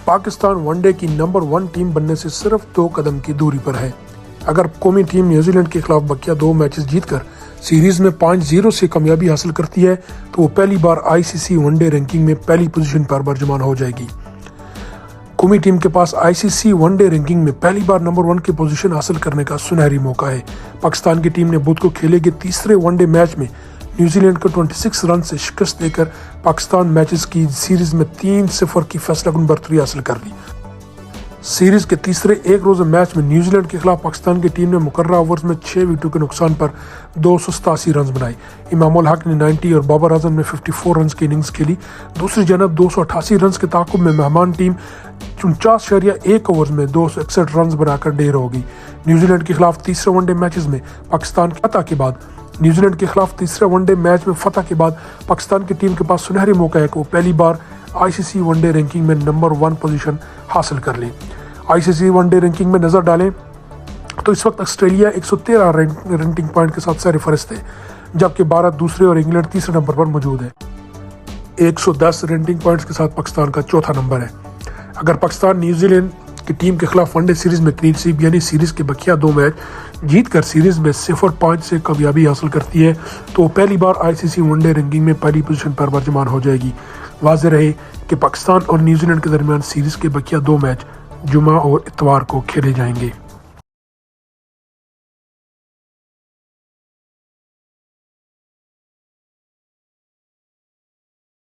Pakistan one day की number 1 team बनने से सिर्फ 2 कदम की दूरी पर है। अगर कौमी टीम न्यूजीलैंड के खिलाफ बकिया 2 मैचेस जीतकर सीरीज में 5-0 से कामयाबी हासिल करती है तो वो पहली बार आईसीसी वनडे रैंकिंग में पहली पोजीशन पर बरजमान हो जाएगी। कौमी टीम के पास आईसीसी वनडे रैंकिंग में पहली बार नंबर 1 की पोजीशन हासिल करने का सुनहरी मौका है। पाकिस्तान की टीम ने बुध को खेले गए तीसरे वनडे मैच में न्यूजीलैंड को 26 रन से शिकस्त देकर पाकिस्तान मैचेस की सीरीज में 3-0 की फैसलाकुन बरतरी हासिल कर ली। सीरीज के तीसरे एक रोज़ा मैच में न्यूजीलैंड के खिलाफ पाकिस्तान की टीम ने मुकर्रर ओवर्स में 6 विकेटों के नुकसान पर 287 रन बनाए। इमामुल हक ने 90 और बाबर आजम ने 54 रन की इनिंग्स खेली। दूसरी जानब 288 रन के ताकुब में मेहमान टीम 49.1 ओवर्स में 261 रन बनाकर ढेर होगी। न्यूजीलैंड के खिलाफ तीसरे वनडे मैचेस में पाकिस्तान की फतह के बाद न्यूजीलैंड के खिलाफ तीसरे वनडे मैच में फतह के बाद पाकिस्तान की टीम के पास सुनहरी मौका है कि वो पहली बार आईसीसी वनडे रैंकिंग में नंबर 1 पोजीशन हासिल कर ले। आईसीसी वनडे रैंकिंग में नजर डालें तो इस वक्त ऑस्ट्रेलिया 113 रैंकिंग पॉइंट के साथ सरफहरिस्त है, जबकि भारत दूसरे और इंग्लैंड तीसरे नंबर पर मौजूद है। 110 रैंकिंग पॉइंट्स के साथ पाकिस्तान का चौथा नंबर है। अगर पाकिस्तान न्यूजीलैंड की टीम के खिलाफ वनडे सीरीज में क्लीन स्वीप यानी सीरीज के बकिया 2 मैच जीत कर सीरीज में 0-5 से कामयाबी हासिल करती है तो वो पहली बार आईसीसी वनडे रैंकिंग में पहली पोजीशन पर बरजमान हो जाएगी। वाज़ेह रहे कि पाकिस्तान और न्यूजीलैंड के दरमियान सीरीज के बकिया 2 मैच जुमा और इतवार को खेले जाएंगे।